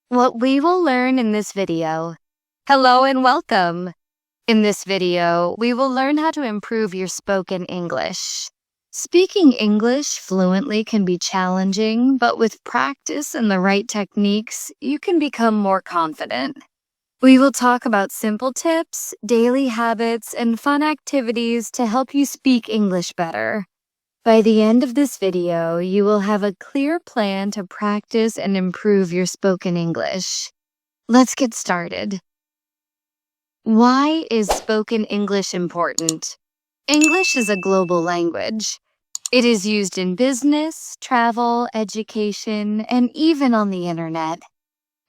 What we will learn in this video. Hello and welcome. In this video, we will learn how to improve your spoken English. Speaking English fluently can be challenging, but with practice and the right techniques, you can become more confident. We will talk about simple tips, daily habits, and fun activities to help you speak English better. By the end of this video, you will have a clear plan to practice and improve your spoken English. Let's get started. Why is spoken English important? English is a global language. It is used in business, travel, education, and even on the internet.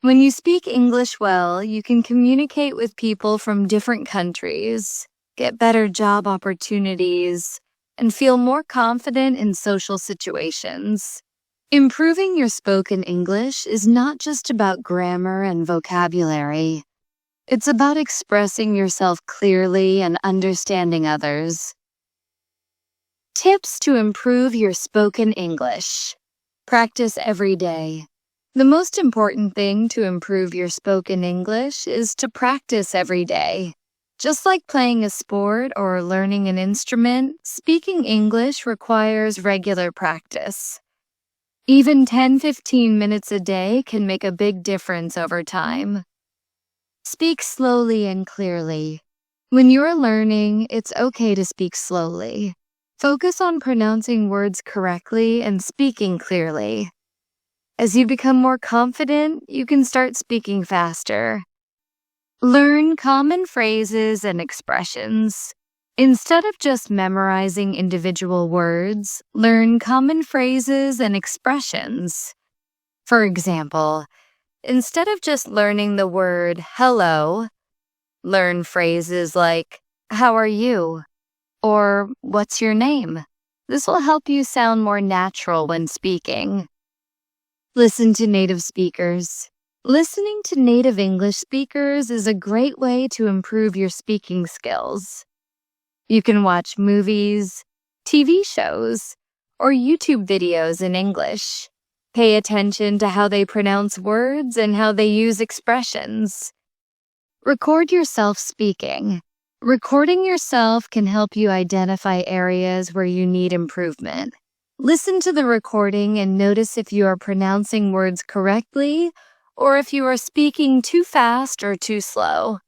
When you speak English well, you can communicate with people from different countries, get better job opportunities, and feel more confident in social situations. Improving your spoken English is not just about grammar and vocabulary. It's about expressing yourself clearly and understanding others. Tips to improve your spoken English. Practice every day. The most important thing to improve your spoken English is to practice every day. Just like playing a sport or learning an instrument, speaking English requires regular practice. Even 10-15 minutes a day can make a big difference over time. Speak slowly and clearly. When you're learning, it's okay to speak slowly. Focus on pronouncing words correctly and speaking clearly. As you become more confident, you can start speaking faster. Learn common phrases and expressions. Instead of just memorizing individual words, learn common phrases and expressions. For example, instead of just learning the word hello, learn phrases like, how are you? Or what's your name? This will help you sound more natural when speaking. Listen to native speakers. Listening to native English speakers is a great way to improve your speaking skills. You can watch movies, TV shows, or YouTube videos in English. Pay attention to how they pronounce words and how they use expressions. Record yourself speaking. Recording yourself can help you identify areas where you need improvement. Listen to the recording and notice if you are pronouncing words correctly or if you are speaking too fast or too slow.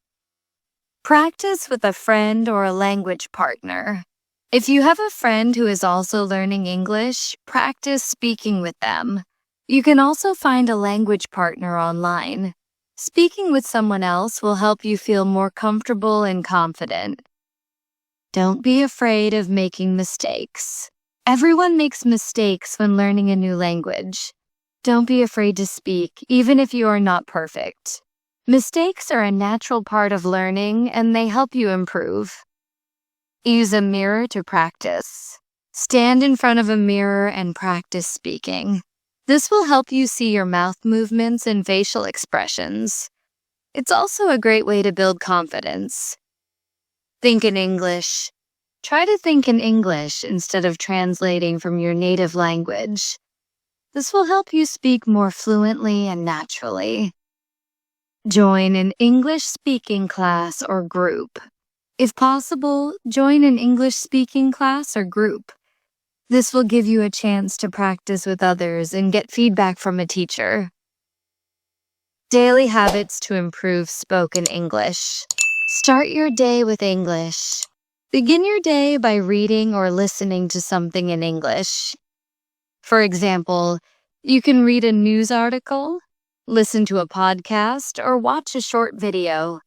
Practice with a friend or a language partner. If you have a friend who is also learning English, practice speaking with them. You can also find a language partner online. Speaking with someone else will help you feel more comfortable and confident. Don't be afraid of making mistakes. Everyone makes mistakes when learning a new language. Don't be afraid to speak, even if you are not perfect. Mistakes are a natural part of learning, and they help you improve. Use a mirror to practice. Stand in front of a mirror and practice speaking. This will help you see your mouth movements and facial expressions. It's also a great way to build confidence. Think in English. Try to think in English instead of translating from your native language. This will help you speak more fluently and naturally. Join an English speaking class or group. If possible, join an English speaking class or group. This will give you a chance to practice with others and get feedback from a teacher. Daily habits to improve spoken English. Start your day with English. Begin your day by reading or listening to something in English. For example, you can read a news article, listen to a podcast, or watch a short video.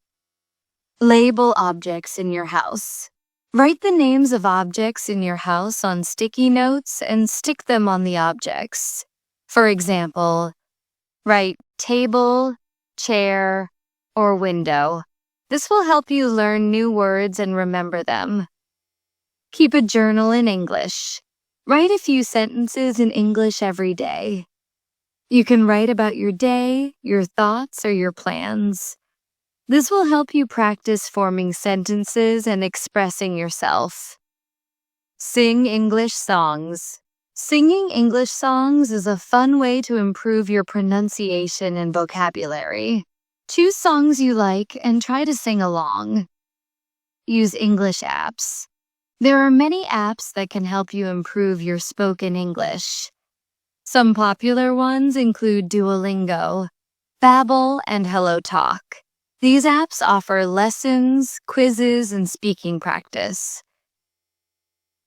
Label objects in your house. Write the names of objects in your house on sticky notes and stick them on the objects. For example, write table, chair, or window. This will help you learn new words and remember them. Keep a journal in English. Write a few sentences in English every day. You can write about your day, your thoughts, or your plans. This will help you practice forming sentences and expressing yourself. Sing English songs. Singing English songs is a fun way to improve your pronunciation and vocabulary. Choose songs you like and try to sing along. Use English apps. There are many apps that can help you improve your spoken English. Some popular ones include Duolingo, Babbel, and HelloTalk. These apps offer lessons, quizzes, and speaking practice.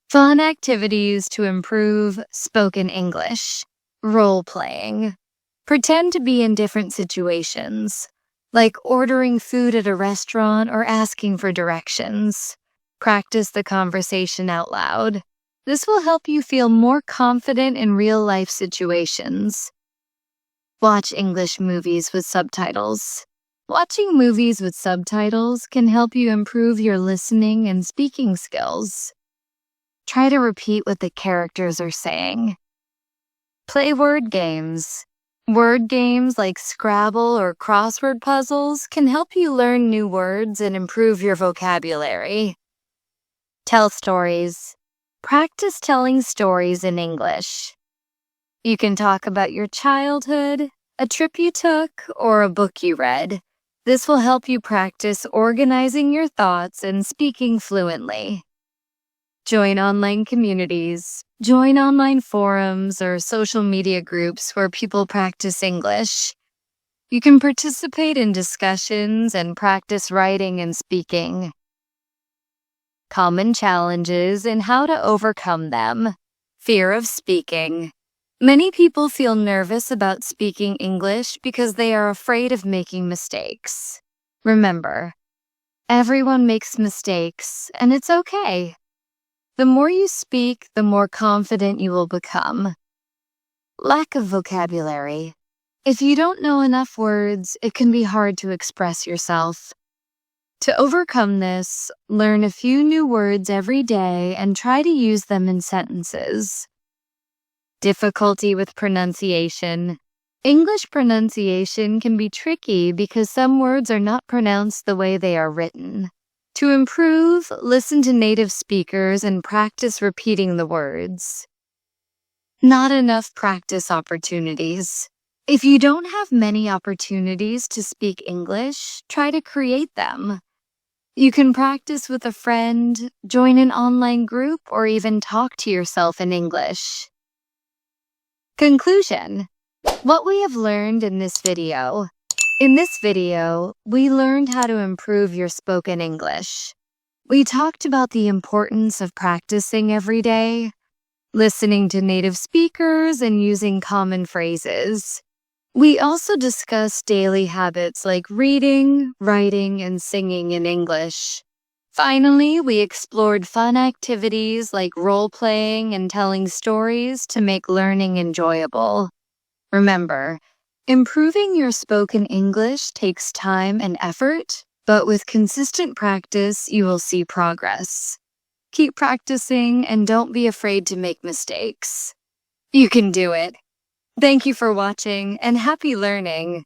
Fun activities to improve spoken English. Role-playing. Pretend to be in different situations, like ordering food at a restaurant or asking for directions. Practice the conversation out loud. This will help you feel more confident in real-life situations. Watch English movies with subtitles. Watching movies with subtitles can help you improve your listening and speaking skills. Try to repeat what the characters are saying. Play word games. Word games like Scrabble or crossword puzzles can help you learn new words and improve your vocabulary. Tell stories. Practice telling stories in English. You can talk about your childhood, a trip you took, or a book you read. This will help you practice organizing your thoughts and speaking fluently. Join online communities. Join online forums or social media groups where people practice English. You can participate in discussions and practice writing and speaking. Common challenges and how to overcome them. Fear of speaking. Many people feel nervous about speaking English because they are afraid of making mistakes. Remember, everyone makes mistakes, and it's okay. The more you speak, the more confident you will become. Lack of vocabulary. If you don't know enough words, it can be hard to express yourself. To overcome this, learn a few new words every day and try to use them in sentences. Difficulty with pronunciation. English pronunciation can be tricky because some words are not pronounced the way they are written. To improve, listen to native speakers and practice repeating the words. Not enough practice opportunities. If you don't have many opportunities to speak English, try to create them. You can practice with a friend, join an online group, or even talk to yourself in English. Conclusion. What we have learned in this video. In this video, we learned how to improve your spoken English. We talked about the importance of practicing every day, listening to native speakers, and using common phrases. We also discussed daily habits like reading, writing, and singing in English. Finally, we explored fun activities like role-playing and telling stories to make learning enjoyable. Remember, improving your spoken English takes time and effort, but with consistent practice, you will see progress. Keep practicing and don't be afraid to make mistakes. You can do it. Thank you for watching and happy learning.